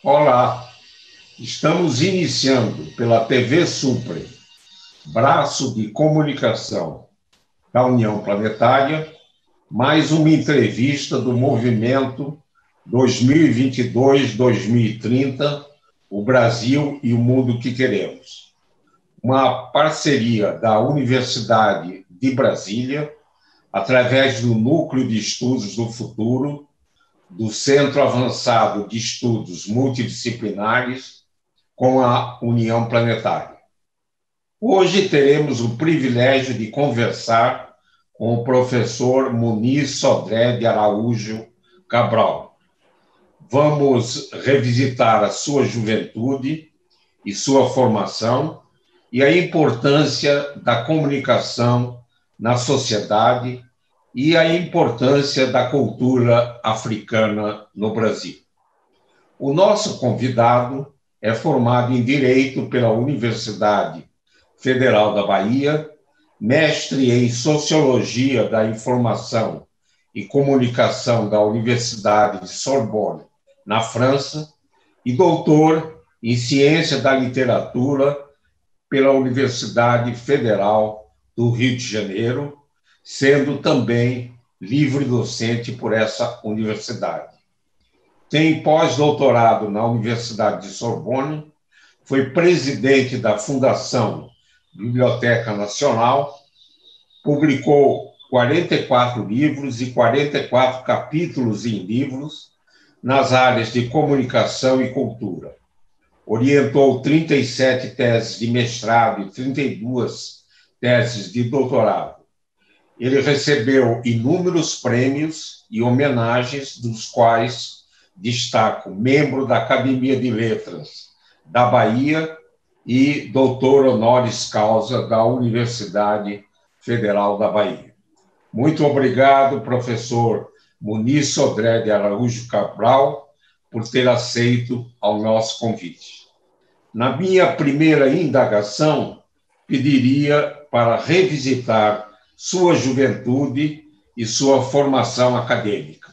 Olá, estamos iniciando pela TV Supre, braço de comunicação da União Planetária, mais uma entrevista do movimento 2022-2030, o Brasil e o mundo que queremos. Uma parceria da Universidade de Brasília, através do Núcleo de Estudos do Futuro, do Centro Avançado de Estudos Multidisciplinares, com a União Planetária. Hoje teremos o privilégio de conversar com o professor Muniz Sodré de Araújo Cabral. Vamos revisitar a sua juventude e sua formação e a importância da comunicação na sociedade e a importância da cultura africana no Brasil. O nosso convidado é formado em Direito pela Universidade Federal da Bahia, mestre em Sociologia da Informação e Comunicação da Universidade de Sorbonne, na França, e doutor em Ciência da Literatura pela Universidade Federal do Rio de Janeiro, sendo também livre-docente por essa universidade. Tem pós-doutorado na Universidade de Sorbonne, foi presidente da Fundação Biblioteca Nacional, publicou 44 livros e 44 capítulos em livros nas áreas de comunicação e cultura. Orientou 37 teses de mestrado e 32 teses de doutorado. Ele recebeu inúmeros prêmios e homenagens, dos quais destaco membro da Academia de Letras da Bahia e doutor honoris causa da Universidade Federal da Bahia. Muito obrigado, professor Muniz Sodré de Araújo Cabral, por ter aceito ao nosso convite. Na minha primeira indagação, pediria para revisitar sua juventude e sua formação acadêmica.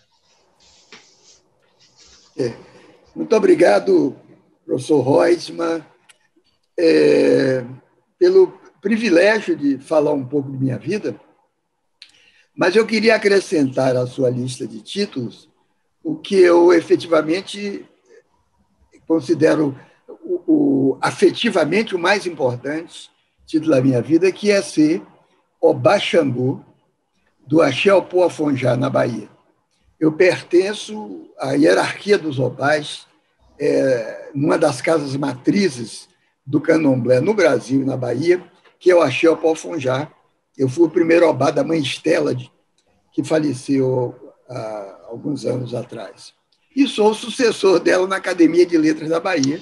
Muito obrigado, professor Reutemann, pelo privilégio de falar um pouco de minha vida, mas eu queria acrescentar à sua lista de títulos o que eu efetivamente considero afetivamente o mais importante título da minha vida, que é ser Obá Xangô, do Axé Opô Afonjá, na Bahia. Eu pertenço à hierarquia dos Obás, numa das casas matrizes do candomblé no Brasil e na Bahia, que é o Axé Opô Afonjá. Eu fui o primeiro Obá da mãe Estela, que faleceu há alguns anos atrás. E sou o sucessor dela na Academia de Letras da Bahia,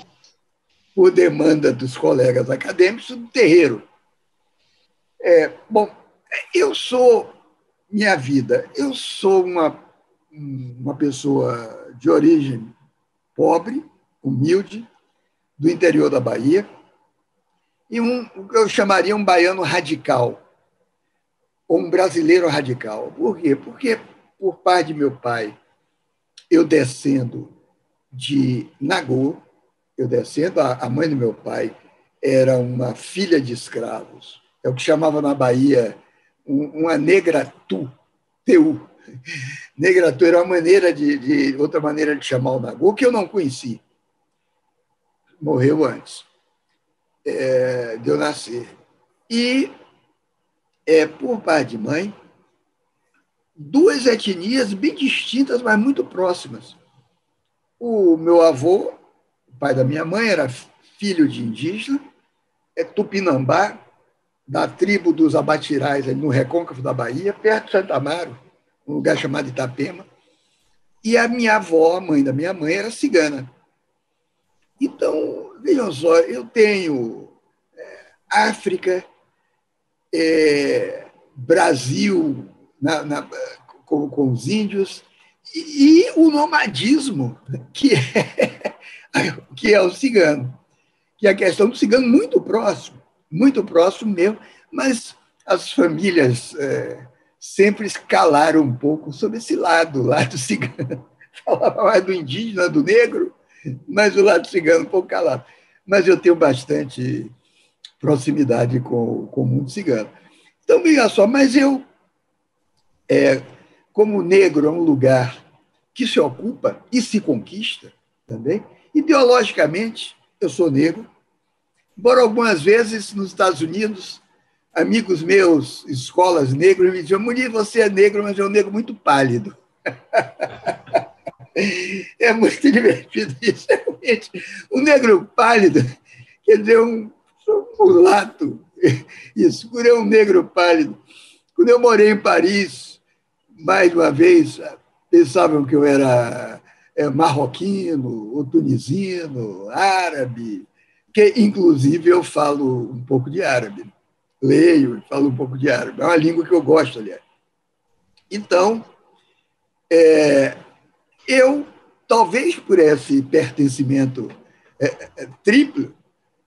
por demanda dos colegas acadêmicos do terreiro. Minha vida, eu sou uma pessoa de origem pobre, humilde, do interior da Bahia, e o que eu chamaria um baiano radical, ou um brasileiro radical. Por quê? Porque, por parte de meu pai, eu descendo de Nagô, a mãe do meu pai era uma filha de escravos, é o que chamava na Bahia uma negratu, teu. Negratu era outra maneira de chamar o Nagô, que eu não conheci. Morreu antes de eu nascer. E, por parte de mãe, duas etnias bem distintas, mas muito próximas. O meu avô, o pai da minha mãe, era filho de indígena, Tupinambá, da tribo dos Abatirais, no recôncavo da Bahia, perto de Santa Amaro, um lugar chamado Itapema. E a minha avó, a mãe da minha mãe, era cigana. Então, vejam só, eu tenho África, Brasil com os índios, e o nomadismo, que é o cigano, que é a questão do cigano muito próximo mesmo, mas as famílias sempre escalaram um pouco sobre esse lado cigano. Falava mais do indígena, do negro, mas o lado cigano um pouco calado. Mas eu tenho bastante proximidade com o mundo cigano. Então, veja só, mas eu, como negro é um lugar que se ocupa e se conquista também, ideologicamente, eu sou negro, embora algumas vezes nos Estados Unidos, amigos meus, escolas negras, me diziam: Munir, você é negro, mas é um negro muito pálido. É muito divertido isso, realmente. Um negro pálido, quer dizer, um mulato escuro é um negro pálido. Quando eu morei em Paris, mais uma vez, pensavam que eu era marroquino, ou tunisino, árabe, que, inclusive, eu falo um pouco de árabe. Leio e falo um pouco de árabe. É uma língua que eu gosto, aliás. Então, eu, talvez por esse pertencimento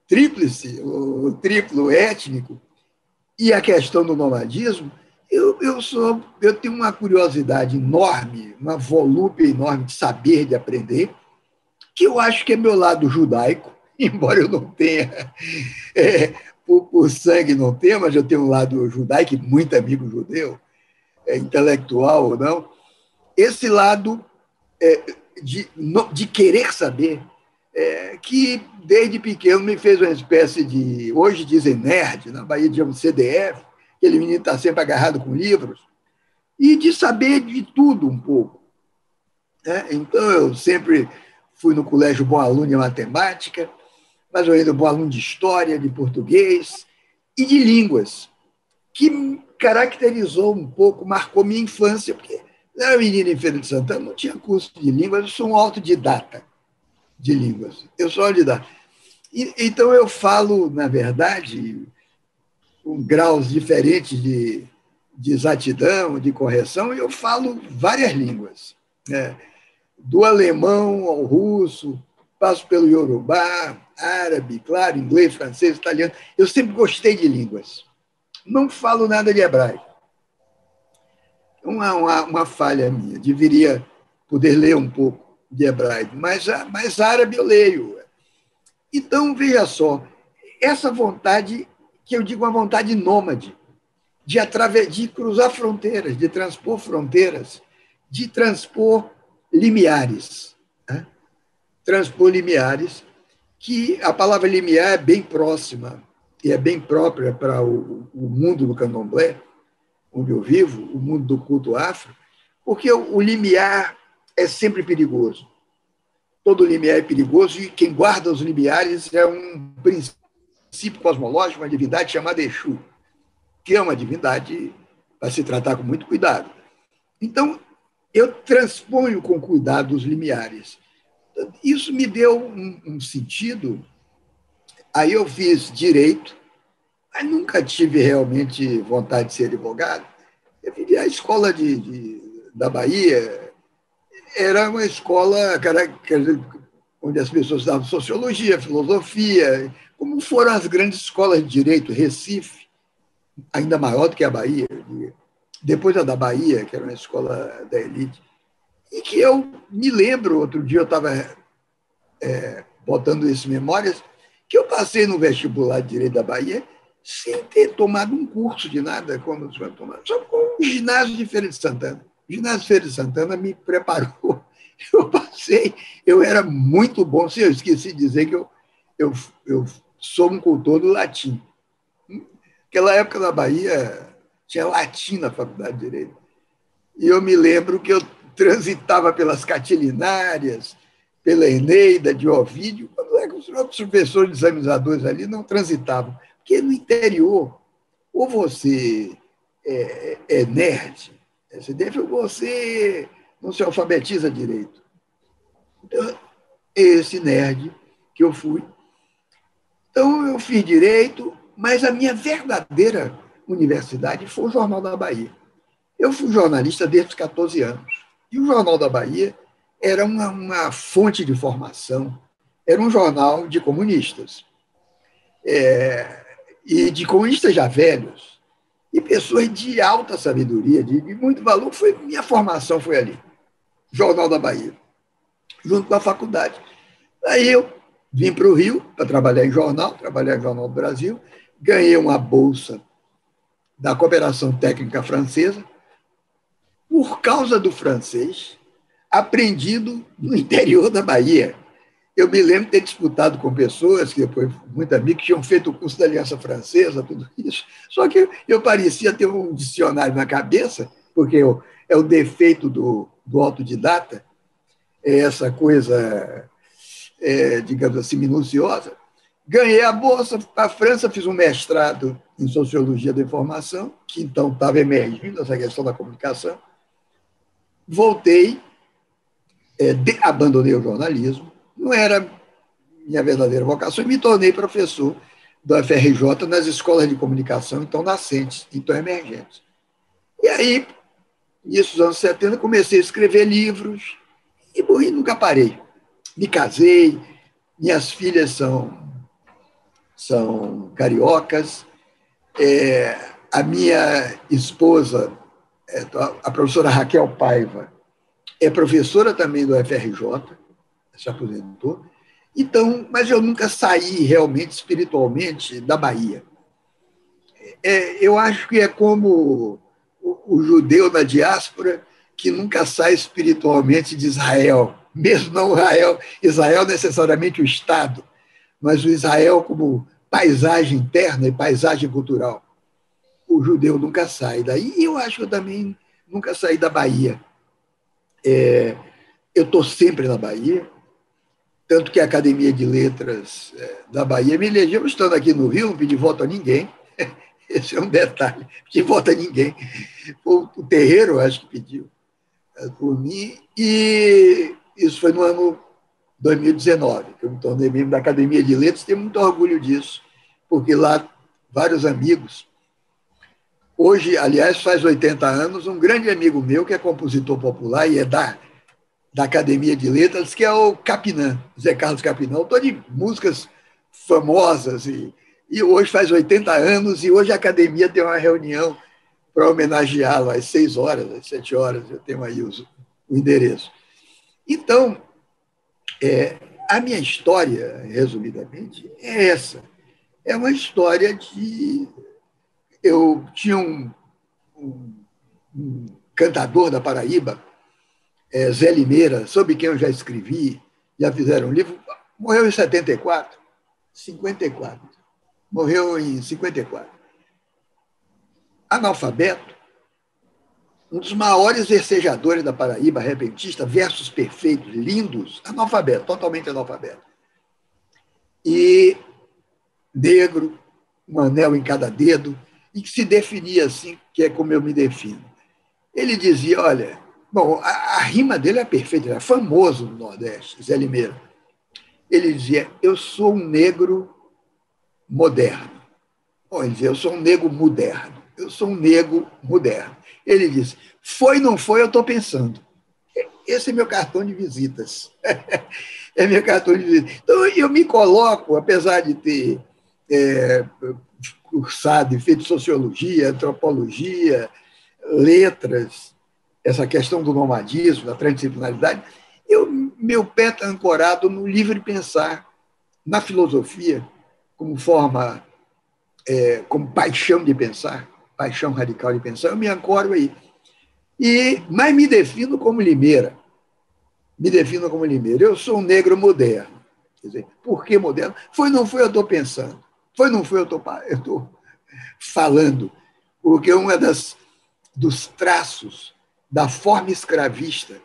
tríplice, o triplo étnico, e a questão do nomadismo, eu tenho uma curiosidade enorme, uma volúpia enorme de saber, de aprender, que eu acho que é meu lado judaico, embora eu não tenha, por sangue não tenha, mas eu tenho um lado judaico, muito amigo judeu, intelectual ou não, esse lado de querer saber, que desde pequeno me fez uma espécie de, hoje dizem nerd, na Bahia dizem CDF, aquele menino está sempre agarrado com livros, e de saber de tudo um pouco. Então, eu sempre fui no colégio bom aluno em matemática, mas eu ainda bom aluno de história, de português e de línguas, que me caracterizou um pouco, marcou minha infância, porque eu era menino em Feira de Santana, não tinha curso de línguas, eu sou um autodidata de línguas. Eu sou autodidata. Então, eu falo, na verdade, com graus diferentes de exatidão, de correção, e eu falo várias línguas. Do alemão ao russo, passo pelo iorubá, árabe, claro, inglês, francês, italiano. Eu sempre gostei de línguas. Não falo nada de hebraico. Uma falha minha. Deveria poder ler um pouco de hebraico, mas árabe eu leio. Então, veja só, essa vontade, que eu digo uma vontade nômade, de cruzar fronteiras, de transpor fronteiras, de transpor limiares. Transpor limiares, que a palavra limiar é bem próxima e é bem própria para o mundo do candomblé, onde eu vivo, o mundo do culto afro, porque o limiar é sempre perigoso. Todo limiar é perigoso e quem guarda os limiares é um princípio cosmológico, uma divindade chamada Exu, que é uma divindade para se tratar com muito cuidado. Então, eu transponho com cuidado os limiares. Isso me deu um sentido. Aí eu fiz direito, mas nunca tive realmente vontade de ser advogado. Eu vivi a escola da Bahia, era uma escola onde as pessoas estudavam sociologia, filosofia, como foram as grandes escolas de direito, Recife, ainda maior do que a Bahia, depois a da Bahia, que era uma escola da elite, e que eu me lembro, outro dia eu estava botando isso em memórias, que eu passei no vestibular de Direito da Bahia sem ter tomado um curso de nada, como eu tomar, só com o ginásio de Feira de Santana. O ginásio de Feira de Santana me preparou. Eu passei, eu era muito bom. Sim, eu esqueci de dizer que eu sou um cultor do latim. Naquela época na Bahia tinha latim na Faculdade de Direito. E eu me lembro que eu transitava pelas catilinárias, pela Eneida, de Ovídio, quando é que os outros professores examinadores ali não transitavam. Porque no interior, ou você é nerd, ou você não se alfabetiza direito. Então, esse nerd que eu fui. Então, eu fiz direito, mas a minha verdadeira universidade foi o Jornal da Bahia. Eu fui jornalista desde os 14 anos. E o Jornal da Bahia era uma fonte de formação, era um jornal de comunistas. E de comunistas já velhos, e pessoas de alta sabedoria, de muito valor. Minha formação foi ali, Jornal da Bahia, junto com a faculdade. Aí eu vim para o Rio para trabalhar em jornal do Brasil, ganhei uma bolsa da Cooperação Técnica Francesa, por causa do francês, aprendido no interior da Bahia. Eu me lembro de ter disputado com pessoas, que depois, muitos amigos, que tinham feito o curso da Aliança Francesa, tudo isso. Só que eu parecia ter um dicionário na cabeça, porque é o defeito do autodidata, é essa coisa, digamos assim, minuciosa. Ganhei a bolsa para a França, fiz um mestrado em Sociologia da Informação, que então estava emergindo essa questão da comunicação. Voltei, abandonei o jornalismo, não era minha verdadeira vocação, e me tornei professor da FRJ nas escolas de comunicação, então nascentes, então emergentes. E aí, nisso, nos anos 70, comecei a escrever livros e nunca parei. Me casei, minhas filhas são cariocas, a minha esposa, a professora Raquel Paiva, é professora também do FRJ, se aposentou. Então, mas eu nunca saí realmente espiritualmente da Bahia. Eu acho que é como o judeu na diáspora que nunca sai espiritualmente de Israel, mesmo não Israel necessariamente o Estado, mas o Israel como paisagem interna e paisagem cultural. O judeu nunca sai daí, e eu acho que eu também nunca saí da Bahia. Eu estou sempre na Bahia, tanto que a Academia de Letras da Bahia me elegeu, estando aqui no Rio, não pedi voto a ninguém. Esse é um detalhe, pedi voto a ninguém. O Terreiro, acho que pediu por mim, e isso foi no ano 2019, que eu me tornei membro da Academia de Letras, tenho muito orgulho disso, porque lá vários amigos. Hoje, aliás, faz 80 anos, um grande amigo meu, que é compositor popular e é da Academia de Letras, que é o Capinã, Zé Carlos Capinã, autor de músicas famosas. E hoje faz 80 anos, e hoje a Academia tem uma reunião para homenageá-lo às 6 horas, às 7 horas, eu tenho aí o endereço. Então, a minha história, resumidamente, é essa. É uma história de... Eu tinha um cantador da Paraíba, Zé Limeira, sobre quem eu já escrevi, já fizeram um livro, morreu em 54. Morreu em 54. Analfabeto, um dos maiores versejadores da Paraíba, repentista, versos perfeitos, lindos, analfabeto, totalmente analfabeto. E negro, um anel em cada dedo, e que se definia assim, que é como eu me defino. Ele dizia, olha, bom, a rima dele é perfeita, ele é famoso no Nordeste, Zé Limeira. Ele dizia, eu sou um negro moderno. Bom, ele dizia, eu sou um negro moderno. Eu sou um negro moderno. Ele disse, foi, não foi, eu estou pensando. Esse é meu cartão de visitas. É meu cartão de visitas. Então, eu me coloco, apesar de ter cursado e feito sociologia, antropologia, letras, essa questão do nomadismo, da transdisciplinaridade, meu pé está ancorado no livre pensar, na filosofia, como forma, como paixão de pensar, paixão radical de pensar, eu me ancoro aí. Mas me defino como Limeira. Eu sou um negro moderno. Quer dizer, por que moderno? Foi, não foi, eu estou pensando. Foi, não foi, eu estou falando. Porque dos traços da forma escravista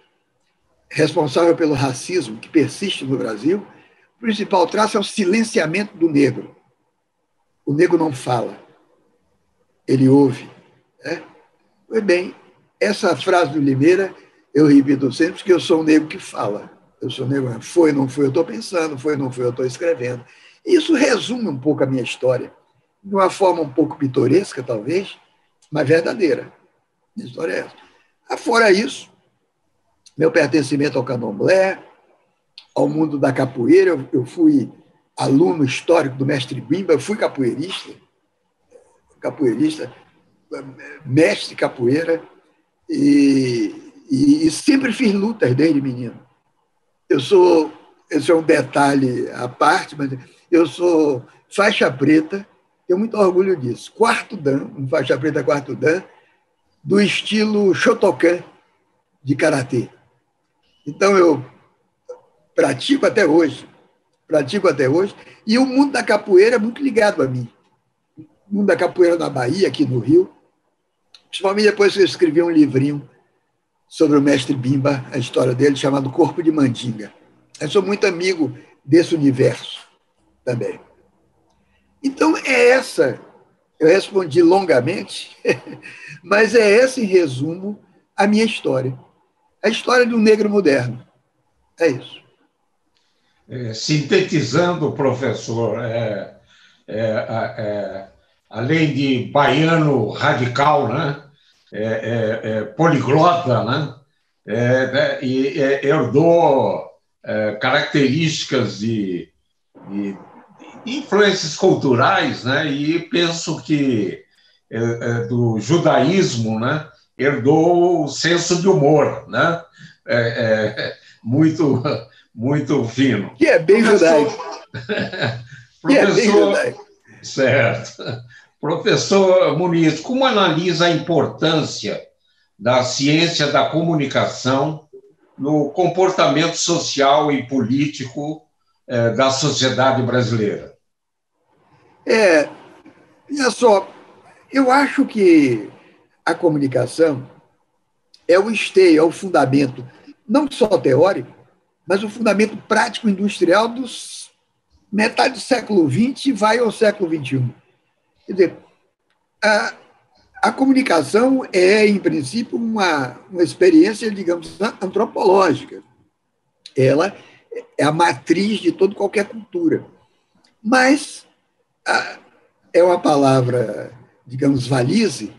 responsável pelo racismo que persiste no Brasil, o principal traço é o silenciamento do negro. O negro não fala, ele ouve. Pois bem, essa frase do Limeira, eu repito sempre, que eu sou um negro que fala. Eu sou um negro, foi, não foi, eu estou pensando, foi, não foi, eu estou escrevendo. Isso resume um pouco a minha história, de uma forma um pouco pitoresca, talvez, mas verdadeira. Minha história é essa. Fora isso, meu pertencimento ao candomblé, ao mundo da capoeira, eu fui aluno histórico do mestre Bimba, eu fui capoeirista, mestre capoeira, e sempre fiz lutas desde menino. Eu sou esse é um detalhe à parte, mas eu sou faixa preta, tenho muito orgulho disso. Quarto dan, um faixa preta quarto dan, do estilo Shotokan de karatê. Então eu pratico até hoje, e o mundo da capoeira é muito ligado a mim. O mundo da capoeira na Bahia, aqui no Rio, principalmente depois que eu escrevi um livrinho sobre o mestre Bimba, a história dele, chamado Corpo de Mandinga. Eu sou muito amigo desse universo também. Então, eu respondi longamente, mas é essa, em resumo, a minha história. A história de um negro moderno. É isso. Sintetizando, professor, além de baiano radical, né? Poliglota, né? E herdou características de influências culturais, né? E penso que do judaísmo, né? Herdou o senso de humor, né? Muito, muito fino. Que é bem judaico. Professor, certo. Professor Muniz, como analisa a importância da ciência da comunicação no comportamento social e político da sociedade brasileira? Olha só, eu acho que a comunicação é o esteio, é o fundamento, não só teórico, mas o fundamento prático industrial dos metade do século XX e vai ao século XXI. Quer dizer, a comunicação é, em princípio, uma experiência, digamos, antropológica. Ela é a matriz de toda qualquer cultura. Mas é uma palavra, digamos, valise,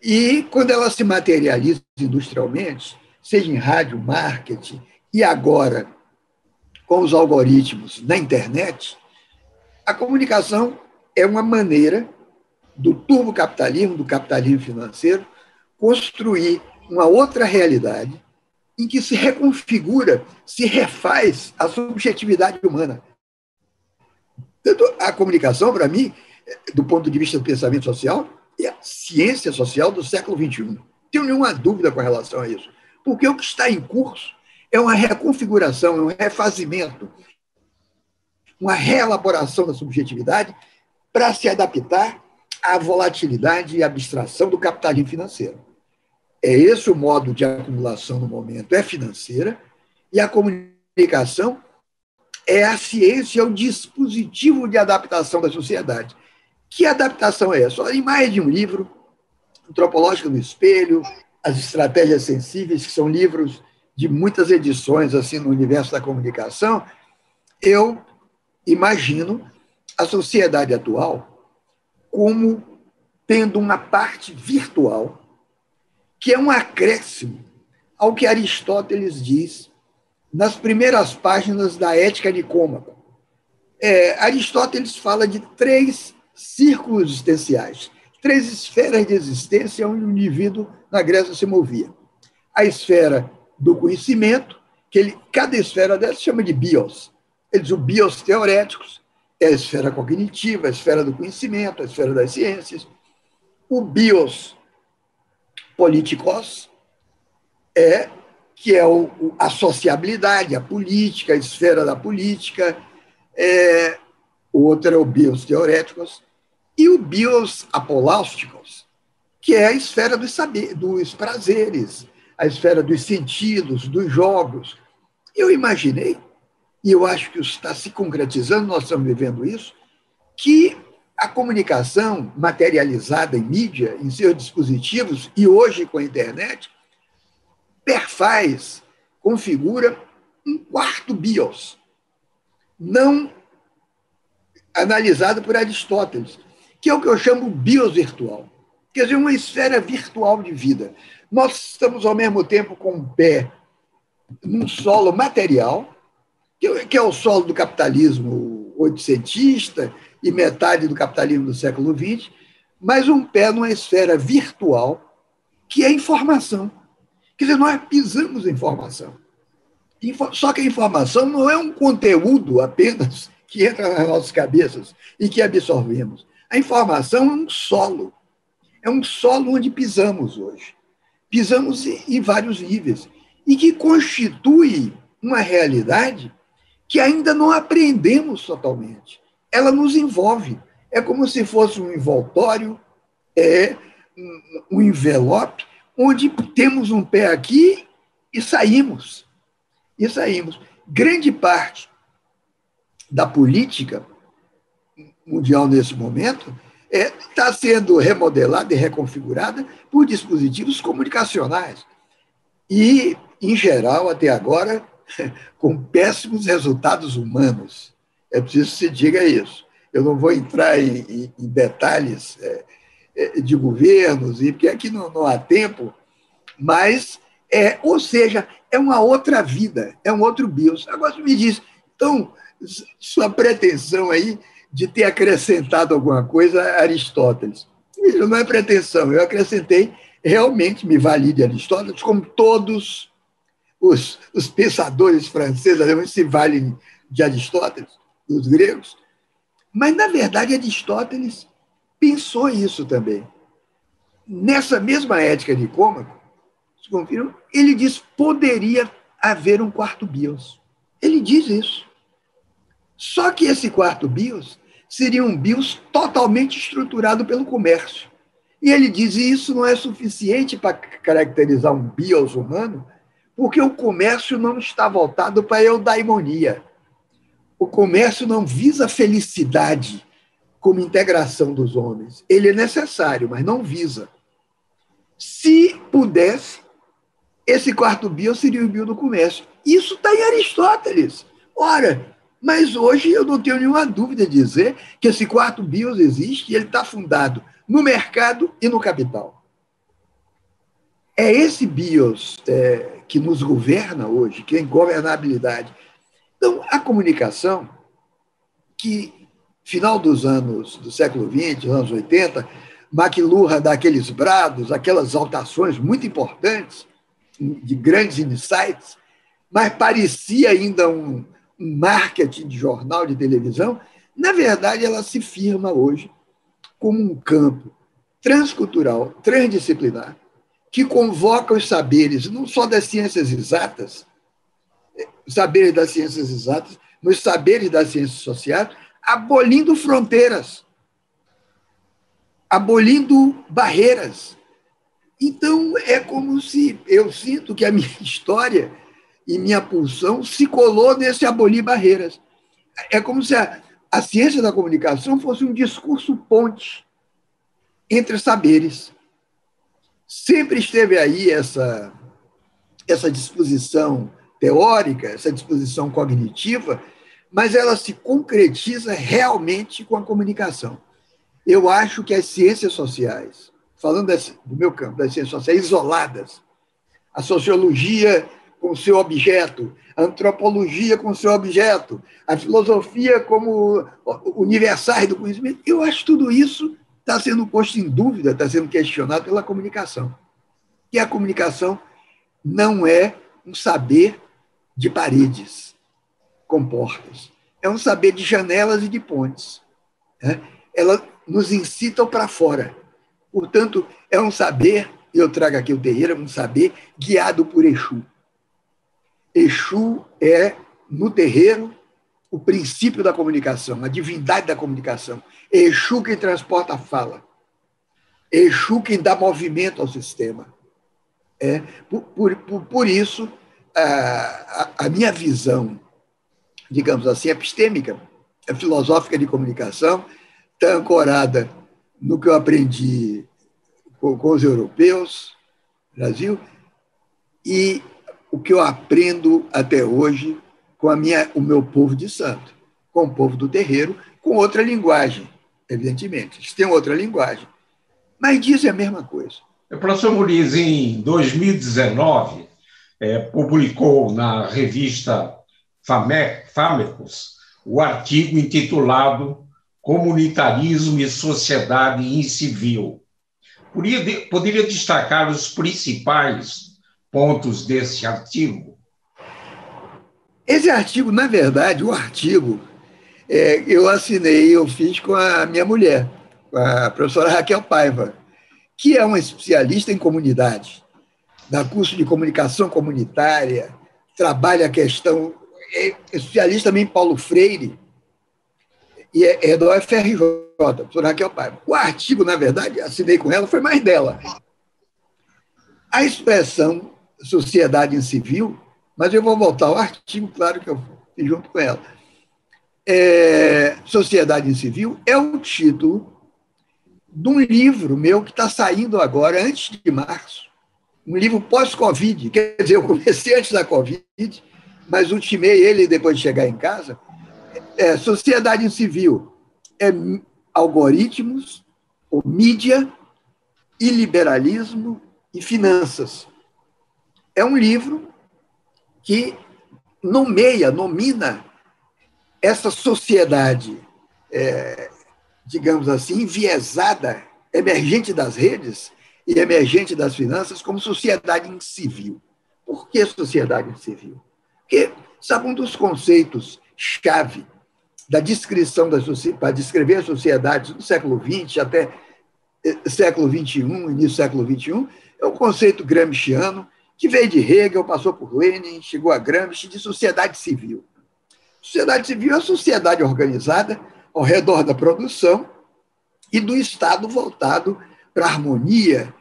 e quando ela se materializa industrialmente, seja em rádio, marketing, e agora com os algoritmos na internet, a comunicação é uma maneira do turbocapitalismo, do capitalismo financeiro, construir uma outra realidade em que se reconfigura, se refaz a subjetividade humana. Tanto a comunicação, para mim, do ponto de vista do pensamento social, é a ciência social do século XXI. Não tenho nenhuma dúvida com relação a isso. Porque o que está em curso é uma reconfiguração, é um refazimento, uma reelaboração da subjetividade para se adaptar à volatilidade e abstração do capitalismo financeiro. É esse o modo de acumulação no momento, é financeira, e a comunicação é a ciência, é o dispositivo de adaptação da sociedade. Que adaptação é essa? Em mais de um livro, Antropológica no Espelho, As Estratégias Sensíveis, que são livros de muitas edições assim no universo da comunicação, eu imagino a sociedade atual como tendo uma parte virtual, que é um acréscimo ao que Aristóteles diz nas primeiras páginas da Ética Nicômaco. Aristóteles fala de 3 círculos existenciais, 3 esferas de existência onde o indivíduo na Grécia se movia. A esfera do conhecimento, que cada esfera dessa chama de bios. Eles, o bios teoréticos, é a esfera cognitiva, a esfera do conhecimento, a esfera das ciências. O bios politikos, que é a sociabilidade, a política, a esfera da política. O outro é o bios teoréticos. E o bios apoláusticos, que é a esfera dos prazeres, a esfera dos sentidos, dos jogos. Eu imaginei, e eu acho que está se concretizando, nós estamos vivendo isso, que a comunicação materializada em mídia, em seus dispositivos, e hoje com a internet, perfaz, configura um quarto bios, não analisado por Aristóteles, que é o que eu chamo bios virtual. Quer dizer, uma esfera virtual de vida. Nós estamos, ao mesmo tempo, com o pé num solo material, que é o solo do capitalismo oitocentista e metade do capitalismo do século XX, mas um pé numa esfera virtual, que é informação. Quer dizer, nós pisamos em informação. Só que a informação não é um conteúdo apenas que entra nas nossas cabeças e que absorvemos. A informação é um solo. É um solo onde pisamos hoje. Pisamos em vários níveis. E que constitui uma realidade que ainda não aprendemos totalmente. Ela nos envolve. É como se fosse um envoltório, um envelope, onde temos um pé aqui e saímos. E saímos. Grande parte da política mundial nesse momento está sendo remodelada e reconfigurada por dispositivos comunicacionais. E, em geral, até agora, com péssimos resultados humanos. É preciso que se diga isso. Eu não vou entrar em detalhes de governos, porque aqui não há tempo, mas, ou seja, é uma outra vida, é um outro BIOS. Agora você me diz, então, sua pretensão aí de ter acrescentado alguma coisa a Aristóteles. Não é pretensão, eu acrescentei, realmente me vali de Aristóteles, como todos os pensadores franceses se valem de Aristóteles, dos gregos. Mas, na verdade, Aristóteles pensou isso também. Nessa mesma Ética de Nicômaco, ele diz que poderia haver um quarto BIOS. Ele diz isso. Só que esse quarto BIOS seria um BIOS totalmente estruturado pelo comércio. E ele diz que isso não é suficiente para caracterizar um BIOS humano, porque o comércio não está voltado para a eudaimonia. O comércio não visa a felicidade como integração dos homens. Ele é necessário, mas não visa. Se pudesse, esse quarto BIOS seria o BIOS do comércio. Isso está em Aristóteles. Ora, mas hoje eu não tenho nenhuma dúvida de dizer que esse quarto BIOS existe e ele está fundado no mercado e no capital. É esse BIOS que nos governa hoje, que é governabilidade. Então, a comunicação, que final dos anos do século XX, anos 80, McLuhan dá aqueles brados, aquelas exaltações muito importantes, de grandes insights, mas parecia ainda um marketing de jornal, de televisão. Na verdade, ela se firma hoje como um campo transcultural, transdisciplinar, que convoca os saberes, não só das ciências exatas, os saberes das ciências exatas, mas os saberes das ciências sociais, abolindo fronteiras, abolindo barreiras. Então, é como se eu sinto que a minha história e minha pulsão se colou nesse abolir barreiras. É como se a ciência da comunicação fosse um discurso ponte entre saberes. Sempre esteve aí essa disposição teórica, essa disposição cognitiva, mas ela se concretiza realmente com a comunicação. Eu acho que as ciências sociais, falando do meu campo, das ciências sociais isoladas, a sociologia com seu objeto, a antropologia com seu objeto, a filosofia como universais do conhecimento, eu acho que tudo isso está sendo posto em dúvida, está sendo questionado pela comunicação. E a comunicação não é um saber de paredes com portas, é um saber de janelas e de pontes. Ela nos incita para fora. Portanto, é um saber, eu trago aqui o terreiro, um saber guiado por Exu. Exu é, no terreiro, o princípio da comunicação, a divindade da comunicação. É Exu quem transporta a fala. É Exu quem dá movimento ao sistema. Por isso, a minha visão, digamos assim, epistêmica, filosófica de comunicação, está ancorada no que eu aprendi com os europeus, Brasil, e o que eu aprendo até hoje com o meu povo de santo, com o povo do terreiro, com outra linguagem, evidentemente. Eles têm outra linguagem, mas dizem a mesma coisa. O professor Muniz, em 2019, publicou na revista Famecus o artigo intitulado Comunitarismo e Sociedade Incivil. Poderia destacar os principais pontos desse artigo? Esse artigo, na verdade, o artigo, eu fiz com a minha mulher, com a professora Raquel Paiva, que é uma especialista em comunidade, dá curso de comunicação comunitária, trabalha a questão, é especialista também em Paulo Freire, e é do UFRJ, a professora Raquel Paiva. O artigo, na verdade, assinei com ela, foi mais dela. A expressão sociedade em civil, mas eu vou voltar ao artigo, claro que eu fiz junto com ela. Sociedade em Civil é o título de um livro meu que está saindo agora, antes de março, um livro pós-Covid. Quer dizer, eu comecei antes da Covid, mas ultimei ele depois de chegar em casa. Sociedade em Civil é algoritmos, ou mídia, iliberalismo e finanças. É um livro que nomina essa sociedade, digamos assim, enviesada, emergente das redes e emergente das finanças, como sociedade incivil. Por que sociedade incivil? Porque, sabe, um dos conceitos-chave da descrição para descrever as sociedades do século XX até século XXI, início do século XXI, é o conceito gramsciano, que veio de Hegel, passou por Lenin, chegou a Gramsci, de sociedade civil. Sociedade civil é a sociedade organizada ao redor da produção e do Estado voltado para a harmonia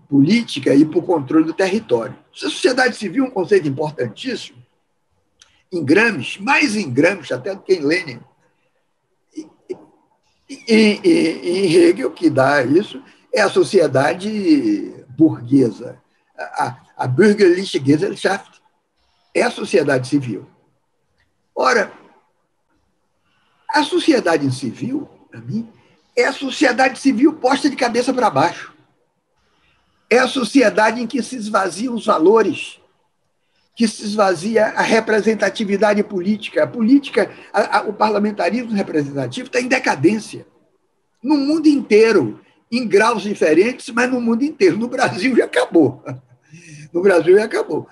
política e para o controle do território. A sociedade civil é um conceito importantíssimo em Gramsci, mais em Gramsci até do que em Lenin. E Hegel, que dá isso, é a sociedade burguesa. A Bürgerliche Gesellschaft é a sociedade civil. Ora, a sociedade civil, para mim, é a sociedade civil posta de cabeça para baixo. É a sociedade em que se esvaziam os valores, que se esvazia a representatividade política. A política, o parlamentarismo representativo está em decadência. No mundo inteiro, em graus diferentes, mas no mundo inteiro. No Brasil já acabou. No Brasil já acabou.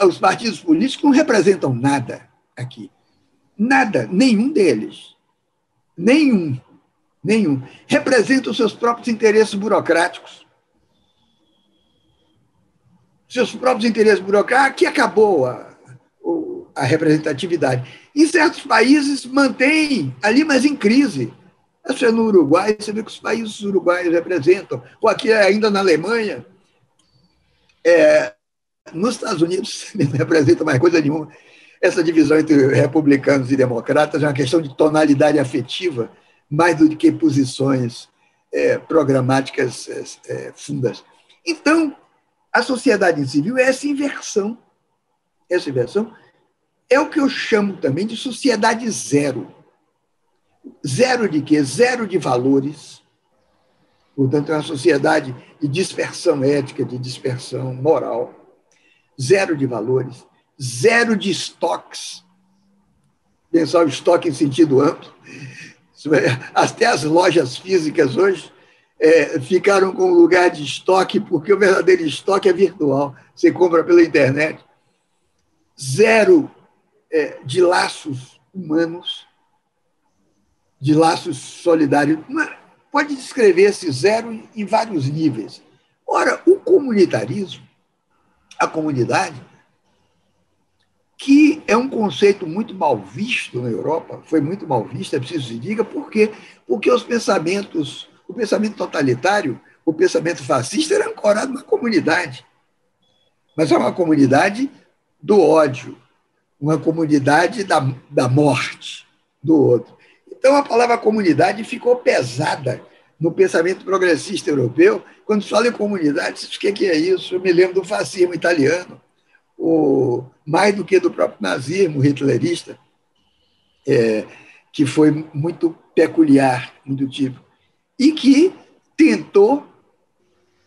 Os partidos políticos não representam nada aqui. Nada, nenhum deles. Nenhum. Representam os seus próprios interesses burocráticos. Seus próprios interesses burocráticos, aqui acabou a representatividade. Em certos países mantém ali, mas em crise. Você no Uruguai, você vê que os países uruguaios representam, ou aqui ainda na Alemanha, nos Estados Unidos não representa mais coisa nenhuma. Essa divisão entre republicanos e democratas é uma questão de tonalidade afetiva, mais do que posições programáticas fundas. Então, a sociedade civil é essa inversão. Essa inversão é o que eu chamo também de sociedade zero. Zero de quê? Zero de valores. Portanto, é uma sociedade de dispersão ética, de dispersão moral. Zero de valores. Zero de estoques. Pensar o estoque em sentido amplo. Até as lojas físicas hoje ficaram com lugar de estoque, porque o verdadeiro estoque é virtual. Você compra pela internet. Zero de laços humanos, de laços solidários. Pode descrever esse zero em vários níveis. Ora, o comunitarismo, a comunidade, que é um conceito muito mal visto na Europa, foi muito mal visto, é preciso que se diga, por quê? Porque o pensamento totalitário, o pensamento fascista era ancorado na comunidade. Mas é uma comunidade do ódio, uma comunidade da morte do outro. Então, a palavra comunidade ficou pesada no pensamento progressista europeu. Quando se fala em comunidade, o que é isso? Eu me lembro do fascismo italiano, mais do que do próprio nazismo hitlerista, que foi muito peculiar, muito típico, e que tentou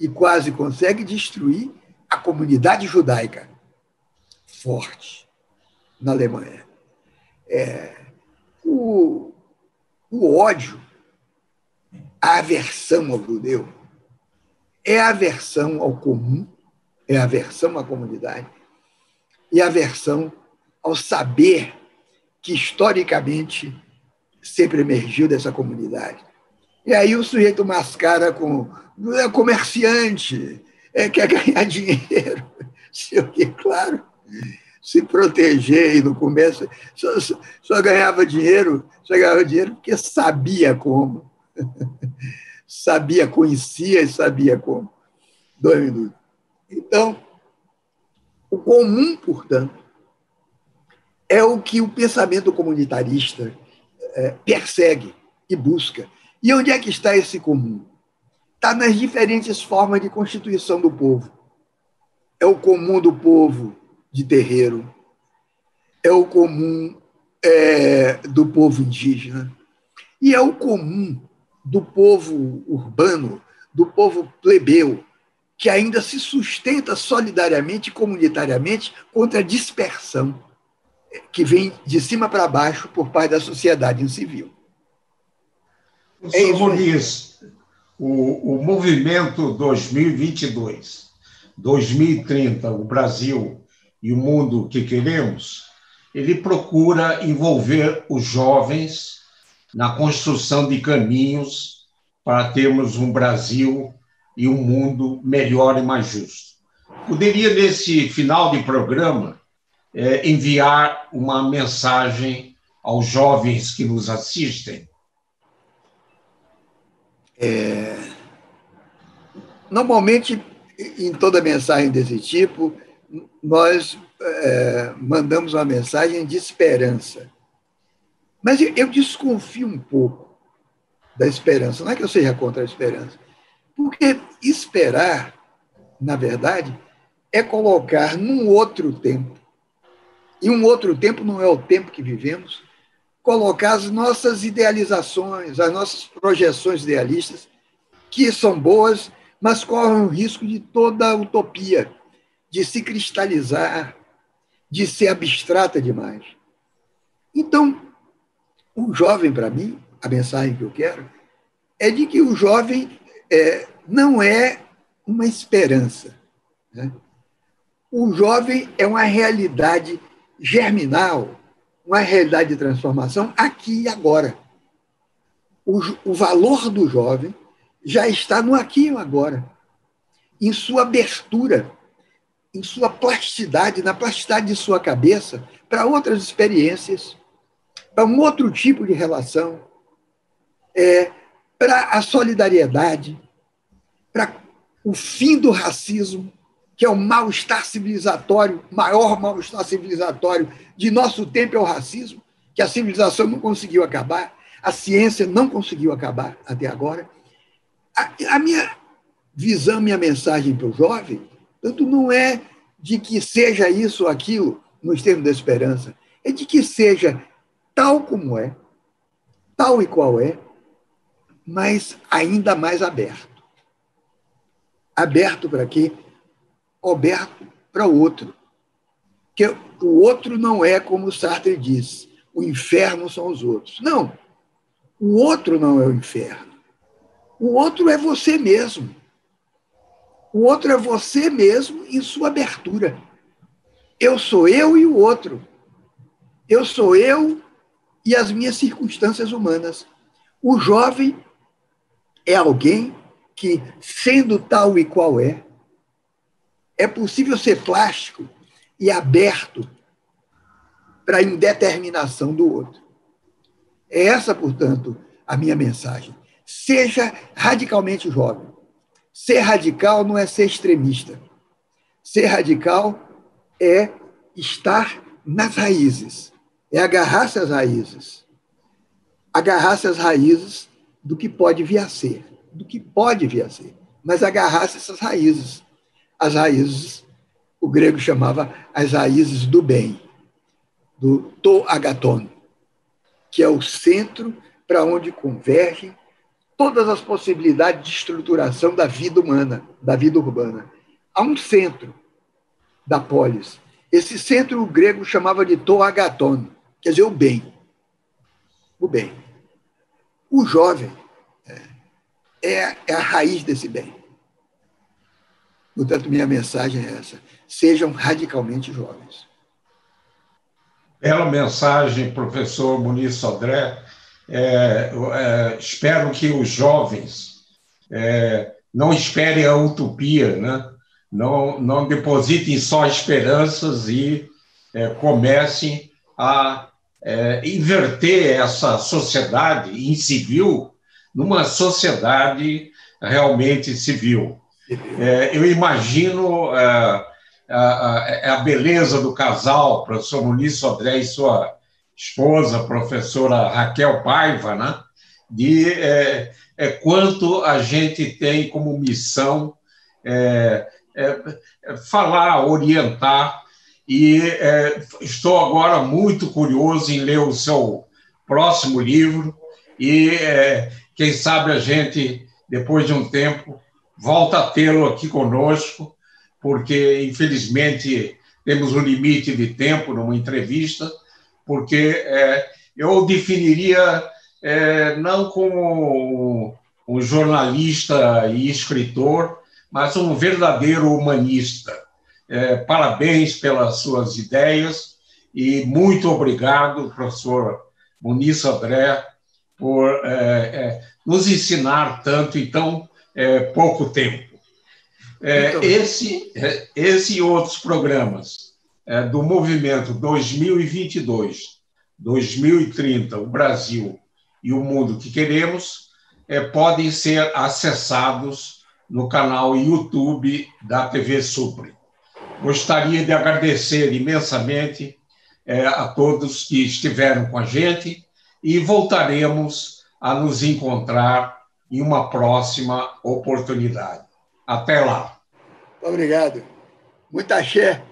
e quase consegue destruir a comunidade judaica forte na Alemanha. O ódio, a aversão ao judeu, é a aversão ao comum, é a aversão à comunidade e a aversão ao saber que historicamente sempre emergiu dessa comunidade. E aí o sujeito mascara com comerciante, quer ganhar dinheiro, sei o que, claro, se proteger e no começo só ganhava dinheiro porque sabia como, conhecia e sabia como. 2 minutos. Então, o comum, portanto, é o que o pensamento comunitarista persegue e busca. E onde é que está esse comum? Está nas diferentes formas de constituição do povo. É o comum do povo de terreiro, é o comum do povo indígena, e é o comum do povo urbano, do povo plebeu, que ainda se sustenta solidariamente e comunitariamente contra a dispersão que vem de cima para baixo por parte da sociedade civil. Professor Muniz, o movimento 2022, 2030, o Brasil e o mundo que queremos, ele procura envolver os jovens na construção de caminhos para termos um Brasil e um mundo melhor e mais justo. Poderia, nesse final de programa, enviar uma mensagem aos jovens que nos assistem? Normalmente, em toda mensagem desse tipo, nós mandamos uma mensagem de esperança. Mas eu desconfio um pouco da esperança. Não é que eu seja contra a esperança, porque esperar, na verdade, é colocar num outro tempo, e um outro tempo não é o tempo que vivemos, colocar as nossas idealizações, as nossas projeções idealistas, que são boas, mas correm o risco de toda a utopia, de se cristalizar, de ser abstrata demais. Então, o jovem, para mim, a mensagem que eu quero, é de que o jovem não é uma esperança, né? O jovem é uma realidade germinal, uma realidade de transformação aqui e agora. O valor do jovem já está no aqui e no agora, em sua abertura, em sua plasticidade, na plasticidade de sua cabeça para outras experiências, para um outro tipo de relação, para a solidariedade, para o fim do racismo, que é o mal-estar civilizatório, maior mal-estar civilizatório de nosso tempo é o racismo, que a civilização não conseguiu acabar, a ciência não conseguiu acabar até agora. A minha visão, minha mensagem para o jovem, tanto não é de que seja isso ou aquilo, nos termos da esperança, é de que seja tal como é, tal e qual é, mas ainda mais aberto. Aberto para quê? Aberto para o outro. Porque o outro não é como Sartre diz, o inferno são os outros. Não, o outro não é o inferno. O outro é você mesmo. O outro é você mesmo em sua abertura. Eu sou eu e o outro. Eu sou eu e as minhas circunstâncias humanas. O jovem é alguém que, sendo tal e qual é possível ser plástico e aberto para a indeterminação do outro. É essa, portanto, a minha mensagem. Seja radicalmente jovem. Ser radical não é ser extremista. Ser radical é estar nas raízes, é agarrar-se às raízes. Agarrar-se às raízes do que pode vir a ser, mas agarrar-se a essas raízes. As raízes, o grego chamava as raízes do bem, do to agaton, que é o centro para onde convergem todas as possibilidades de estruturação da vida humana, da vida urbana. Há um centro da polis. Esse centro o grego chamava de to agaton, quer dizer, o bem. O bem. O jovem é a raiz desse bem. Portanto, minha mensagem é essa. Sejam radicalmente jovens. Bela mensagem, professor Muniz Sodré. Espero que os jovens não esperem a utopia, né? Não depositem só esperanças e comecem a inverter essa sociedade incivil numa sociedade realmente civil. Eu imagino a beleza do casal, professor Muniz Sodré e sua esposa, professora Raquel Paiva, né? De quanto a gente tem como missão falar, orientar, e estou agora muito curioso em ler o seu próximo livro e, quem sabe, a gente, depois de um tempo, volta a tê-lo aqui conosco, porque, infelizmente, temos um limite de tempo numa entrevista, porque eu definiria não como um jornalista e escritor, mas um verdadeiro humanista. Parabéns pelas suas ideias e muito obrigado, professor Muniz Sodré, por nos ensinar tanto em tão pouco tempo. Esse e outros programas do movimento 2022-2030, o Brasil e o mundo que queremos, podem ser acessados no canal YouTube da TV Supre. Gostaria de agradecer imensamente a todos que estiveram com a gente e voltaremos a nos encontrar em uma próxima oportunidade. Até lá. Muito obrigado. Muito axé.